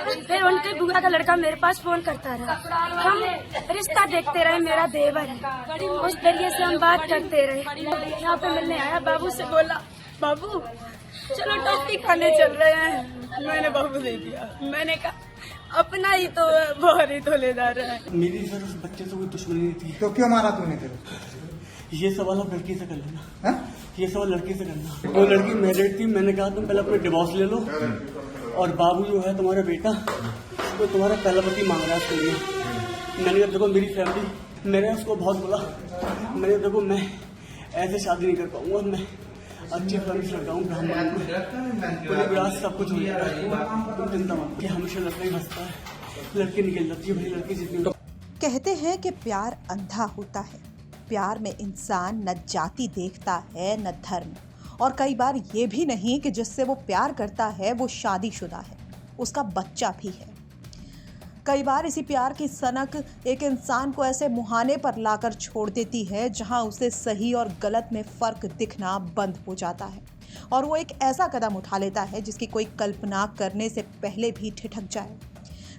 फिर उनके बुआ का लड़का मेरे पास फोन करता रहा। हम रिश्ता देखते रहे, मेरा देवर है, उस तरीके से हम बात करते रहे। यहाँ पे मिलने आया, बाबू से बोला बाबू चलो टॉफी खाने चल रहे हैं। मैंने बाबू दे दिया, मैंने कहा अपना ही तो बहुत ही धोलेदार है। मेरी सर उस बच्चे से कोई दुश्मनी नहीं थी। तो क्यों मारा तूने फिर? ये सवाल आप लड़की से कर लेना। हा? ये सवाल लड़की से करना। वो लड़की मैरिड थी, मैंने कहा तुम पहले अपने डिवोर्स ले लो, और बाबू जो है तुम्हारा बेटा वो तुम्हारा पहला पति मांग रहा है उसके लिए। मैंने कहा देखो मेरी फैमिली, मैंने उसको बहुत बोला, मैंने देखो मैं ऐसे शादी नहीं कर पाऊंगा, मैं अच्छे फैमिली से लड़का हूँ, ब्राह्मण पूरे विरासत सब कुछ हो जाएगा, तुम चिंता मत। कि हमेशा लड़का ही हंसता है, लड़की निकल जाती है, भाई लड़की जितनी। कहते हैं कि प्यार अंधा होता है। प्यार में इंसान न जाति देखता है न धर्म, और कई बार ये भी नहीं कि जिससे वो प्यार करता है वो शादीशुदा है, उसका बच्चा भी है। कई बार इसी प्यार की सनक एक इंसान को ऐसे मुहाने पर लाकर छोड़ देती है जहां उसे सही और गलत में फ़र्क दिखना बंद हो जाता है, और वो एक ऐसा कदम उठा लेता है जिसकी कोई कल्पना करने से पहले भी ठिठक जाए।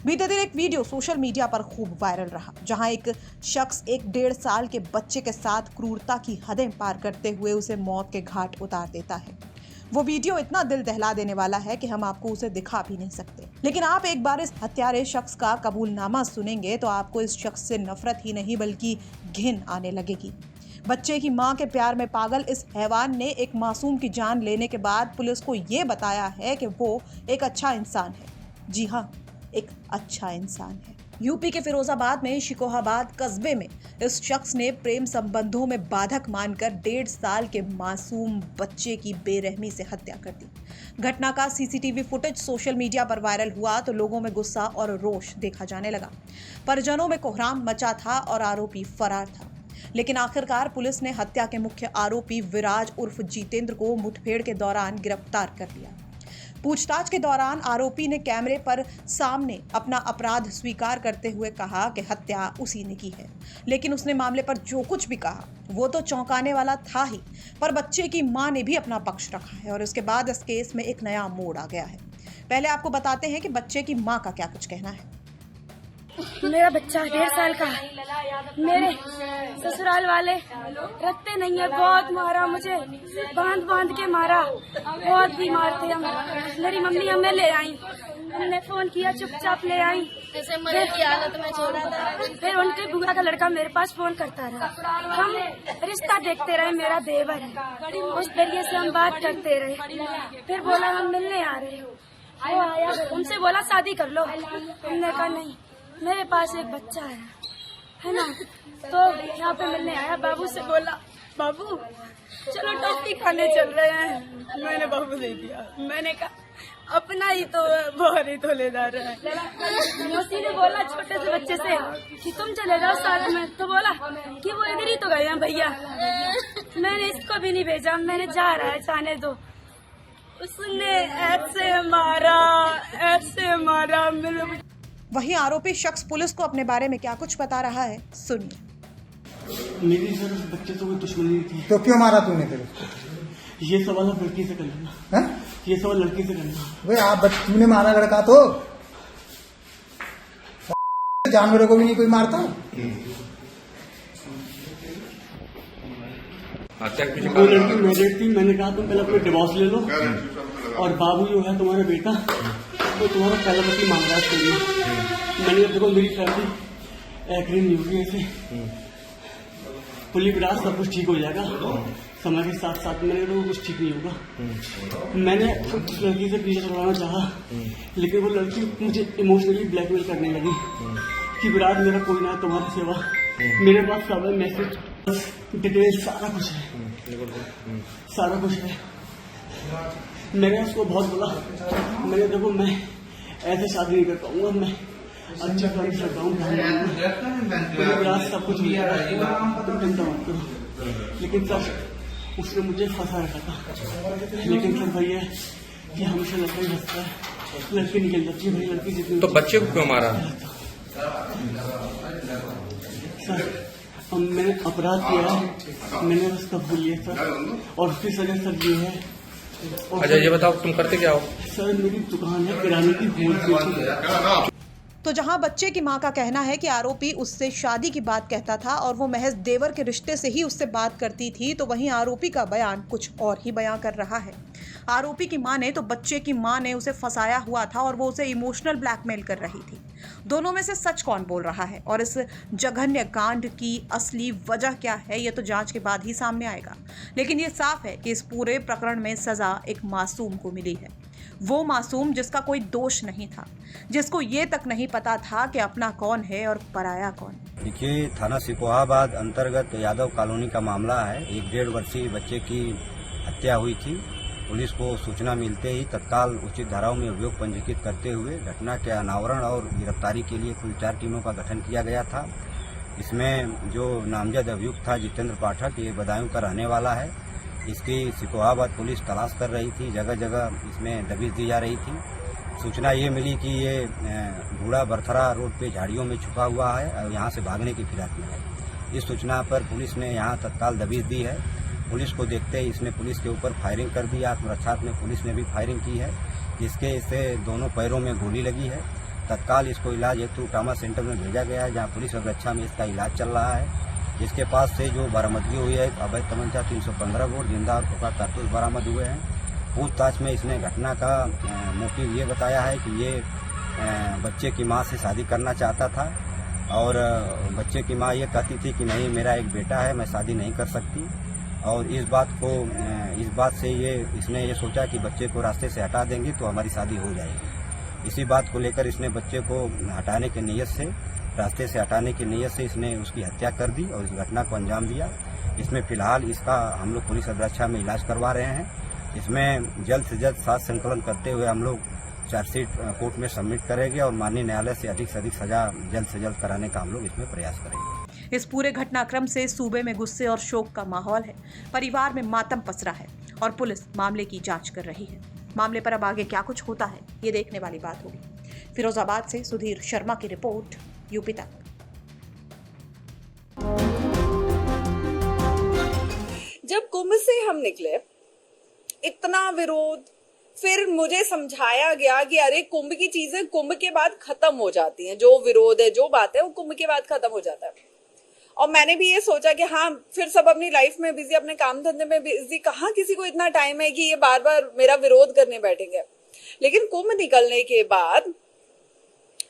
बीते दिन एक वीडियो सोशल मीडिया पर खूब वायरल रहा, जहां एक शख्स एक 1.5 साल के बच्चे के साथ क्रूरता की हदें पार करते हुए उसे मौत के घाट उतार देता है। वो वीडियो इतना दिल दहला देने वाला है कि हम आपको उसे दिखा भी नहीं सकते, लेकिन आप एक बार इस हत्यारे शख्स का कबूलनामा सुनेंगे तो आपको इस शख्स से नफरत ही नहीं बल्कि घिन आने लगेगी। बच्चे की मां के प्यार में पागल इस हैवान ने एक मासूम की जान लेने के बाद पुलिस को ये बताया है कि वो एक अच्छा इंसान है। जी हाँ, एक अच्छा इंसान है। यूपी के फिरोजाबाद में शिकोहाबाद कस्बे में इस शख्स ने प्रेम संबंधों में बाधक मानकर 1.5 साल के मासूम बच्चे की बेरहमी से हत्या कर दी। घटना का सीसीटीवी फुटेज सोशल मीडिया पर वायरल हुआ तो लोगों में गुस्सा और रोष देखा जाने लगा। परिजनों में कोहराम मचा था और आरोपी फरार था, लेकिन आखिरकार पुलिस ने हत्या के मुख्य आरोपी विराज उर्फ जितेंद्र को मुठभेड़ के दौरान गिरफ्तार कर लिया। पूछताछ के दौरान आरोपी ने कैमरे पर सामने अपना अपराध स्वीकार करते हुए कहा कि हत्या उसी ने की है, लेकिन उसने मामले पर जो कुछ भी कहा वो तो चौंकाने वाला था ही, पर बच्चे की मां ने भी अपना पक्ष रखा है और उसके बाद इस केस में एक नया मोड़ आ गया है। पहले आपको बताते हैं कि बच्चे की मां का क्या कुछ कहना है। मेरा बच्चा 1.5 साल का है। मेरे ससुराल वाले रखते नहीं है, बहुत मारा मुझे, बांध बांध के मारा, बहुत भी मारते हम। मेरी मम्मी हमें ले आई, हमने फोन किया, चुपचाप ले आई, की हालत में छोड़ा था। फिर उनके बुआ का लड़का मेरे पास फोन करता रहा। हम रिश्ता देखते रहे, मेरा देवर है, उस तरीके से हम बात करते रहे। फिर बोला हम मिलने आ रहे हो, वो आया, उनसे बोला शादी कर लो, हमने कहा नहीं, मेरे पास एक बच्चा है ना। तो यहाँ पे मिलने आया, बाबू से बोला बाबू चलो टॉफी खाने चल रहे हैं। मैंने बाबू दे दिया, मैंने कहा अपना ही तो बहुत ही धोलेदार है। मौसी ने बोला छोटे से बच्चे से कि तुम चले जाओ साथ में, तो बोला कि वो इधर ही तो गए हैं भैया। मैंने इसको भी नहीं भेजा, मैंने जा रहा है जाने दो। उसने ऐसे मारा मेरे। वहीं आरोपी शख्स पुलिस को अपने बारे में क्या कुछ बता रहा है, सुनिए। मेरी सर उस बच्चे से कोई दुश्मनी नहीं थी। तो क्यों मारा तूने फिर? ये सवाल आप लड़की से कर लेना। हा? ये सवाल लड़की से करना। भाई आप तूने मारा लड़का तो जानवरों को भी नहीं कोई मारता। वो लड़की मैरिड थी, मैंने कहा तुम पहले अपने डिवोर्स ले लो, और बाबू जो है तुम्हारा बेटा वो तुम्हारा पहला पति मांग रहा है उसके लिए। मैंने कहा देखो मेरी फैमिली एग्री नहीं होगी, ऐसे पुलिस विरासत सब कुछ ठीक हो जाएगा, समय के साथ साथ मैंने कहा कुछ ठीक नहीं होगा। मैंने उस लड़की से पीछे छुड़ाना चाहा, लेकिन वो लड़की मुझे इमोशनली ब्लैकमेल करने लगी कि विराज मेरा कोई ना है, तुम्हारी सेवा, मेरे पास सब मैसेज डिटेल सारा कुछ है, सारा कुछ है। मैंने उसको बहुत बोला, मैंने देखो मैं ऐसे शादी नहीं कर पाऊंगा, मैं अच्छा फैमिली से लड़का हूँ, पूरे विरासत सब कुछ हो जाएगा, तुम चिंता मत करो। लेकिन सर उसने मुझे फंसा रखा था, लेकिन सर भैया कि हमेशा लड़का ही हंसता है, लड़की निकल जाती है, भाई लड़की जितनी। तो बच्चे को क्यों मारा? सर मैंने अपराध किया है, मैंने उसका भूल लिया सर, और उसकी सजा सर ये है अच्छा ये बताओ तुम करते क्या हो? सर मेरी दुकान है किराने की, होलसेल की। तो जहां बच्चे की मां का कहना है कि आरोपी उससे शादी की बात कहता था और वो महज देवर के रिश्ते से ही उससे बात करती थी, तो वहीं आरोपी का बयान कुछ और ही बयां कर रहा है। आरोपी की मां ने तो बच्चे की मां ने उसे फंसाया हुआ था और वो उसे इमोशनल ब्लैकमेल कर रही थी। दोनों में से सच कौन बोल रहा है और इस जघन्य कांड की असली वजह क्या है, ये तो जांच के बाद ही सामने आएगा। लेकिन ये साफ है कि इस पूरे प्रकरण में सजा एक मासूम को मिली है। वो मासूम जिसका कोई दोष नहीं था, जिसको ये तक नहीं पता था कि अपना कौन है और पराया कौन। देखिए, थाना सिकोहाबाद अंतर्गत यादव कॉलोनी का मामला है। एक 1.5 वर्षीय बच्चे की हत्या हुई थी। पुलिस को सूचना मिलते ही तत्काल उचित धाराओं में अभियोग पंजीकृत करते हुए घटना के अनावरण और गिरफ्तारी के लिए कुल 4 टीमों का गठन किया गया था। इसमें जो नामजद अभियुक्त था जितेंद्र पाठक, ये बदायूं का रहने वाला है। इसकी सिकोहाबाद पुलिस तलाश कर रही थी, जगह जगह इसमें दबिश दी जा रही थी। सूचना ये मिली कि ये बूढ़ा बरथरा रोड पे झाड़ियों में छुपा हुआ है और यहाँ से भागने की फिराक में है। इस सूचना पर पुलिस ने यहाँ तत्काल दबिश दी है। पुलिस को देखते ही इसने पुलिस के ऊपर फायरिंग कर दी। आत्मरक्षात्मक में पुलिस ने भी फायरिंग की है, जिसके इससे दोनों पैरों में गोली लगी है। तत्काल इसको इलाज हेतु ट्रामा सेंटर में भेजा गया है, जहाँ पुलिस अभिरक्षा में इसका इलाज चल रहा है। इसके पास से जो बरामदगी हुई है, अवैध तमंचा 315 बोर जिंदा और खोखा कारतूस बरामद हुए हैं। पूछताछ में इसने घटना का मोटिव ये बताया है कि ये बच्चे की मां से शादी करना चाहता था और बच्चे की मां ये कहती थी कि नहीं, मेरा एक बेटा है, मैं शादी नहीं कर सकती। और इस बात से इसने ये सोचा कि बच्चे को रास्ते से हटा देंगे तो हमारी शादी हो जाएगी। इसी बात को लेकर इसने बच्चे को हटाने की नीयत से, रास्ते से हटाने की नीयत से इसने उसकी हत्या कर दी और इस घटना को अंजाम दिया। इसमें फिलहाल इसका हम लोग पुलिस अभिरक्षा में इलाज करवा रहे हैं। इसमें जल्द से जल्द साक्ष्य संकलन करते हुए हम लोग चार्जशीट कोर्ट में सबमिट करेंगे और माननीय न्यायालय से अधिक सजा जल्द से जल्द कराने का हम लोग इसमें प्रयास करेंगे। इस पूरे घटनाक्रम से सूबे में गुस्से और शोक का माहौल है। परिवार में मातम पसरा है और पुलिस मामले की जांच कर रही है। मामले पर अब आगे क्या कुछ होता है, ये देखने वाली बात होगी। फिरोजाबाद से सुधीर शर्मा की रिपोर्ट, यूपी तक। जब कुंभ से हम निकले, इतना विरोध, फिर मुझे समझाया गया कि अरे कुंभ की चीजें कुंभ के बाद खत्म हो जाती हैं, जो विरोध है, जो बात है, वो कुंभ के बाद खत्म हो जाता है। और मैंने भी ये सोचा कि हाँ, फिर सब अपनी लाइफ में बिजी, अपने काम धंधे में बिजी, कहाँ किसी को इतना टाइम है कि ये बार बार मेरा विरोध करने बैठेंगे। लेकिन कुंभ निकलने के बाद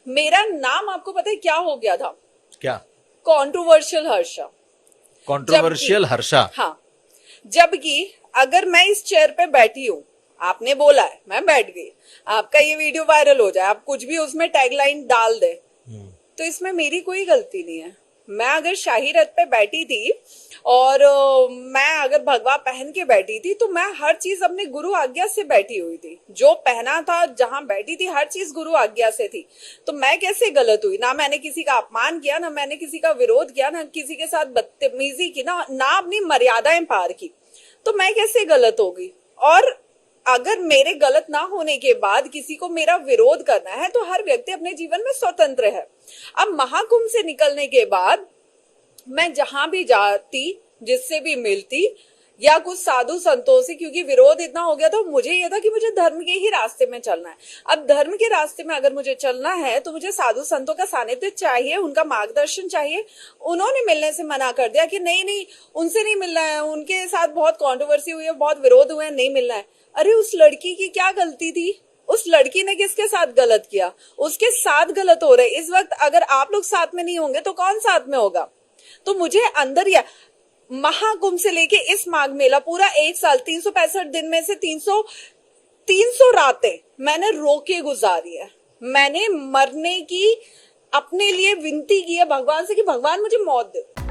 मेरा नाम, आपको पता है क्या हो गया था? क्या? कंट्रोवर्शियल हर्षा। कंट्रोवर्शियल हर्षा? हाँ, जबकि अगर मैं इस चेयर पे बैठी हूँ, आपने बोला है, मैं बैठ गई, आपका ये वीडियो वायरल हो जाए, आप कुछ भी उसमें टैगलाइन डाल दे, तो इसमें मेरी कोई गलती नहीं है। मैं अगर शाही रथ पे बैठी थी और मैं अगर भगवा पहन के बैठी थी, तो मैं हर चीज अपने गुरु आज्ञा से बैठी हुई थी। जो पहना था, जहां बैठी थी, हर चीज गुरु आज्ञा से थी। तो मैं कैसे गलत हुई? ना मैंने किसी का अपमान किया, ना मैंने किसी का विरोध किया, ना किसी के साथ बदतमीजी की, ना अपनी मर्यादाएं पार की। तो मैं कैसे गलत होगी? और अगर मेरे गलत ना होने के बाद किसी को मेरा विरोध करना है, तो हर व्यक्ति अपने जीवन में स्वतंत्र है। अब महाकुंभ से निकलने के बाद मैं जहां भी जाती, जिससे भी मिलती, या कुछ साधु संतों से, क्योंकि विरोध इतना हो गया था, मुझे यह था कि मुझे धर्म के ही रास्ते में चलना है। अब धर्म के रास्ते में अगर मुझे चलना है, तो मुझे साधु संतों का सानिध्य चाहिए, उनका मार्गदर्शन चाहिए। उन्होंने मिलने से मना कर दिया कि नहीं, उनसे नहीं मिलना है, उनके साथ बहुत कॉन्ट्रोवर्सी हुई है, बहुत विरोध हुए हैं, नहीं मिलना है। अरे उस लड़की की क्या गलती थी? उस लड़की ने किसके साथ गलत किया? उसके साथ गलत हो रहे। इस वक्त अगर आप लोग साथ में नहीं होंगे तो कौन साथ में होगा? तो मुझे अंदर या महाकुंभ से लेके इस माघ मेला, पूरा 1 साल, 365 दिन में से 300 रातें मैंने रो के गुजारी है। मैंने मरने की अपने लिए विनती की है भगवान से कि भगवान मुझे मौत दे।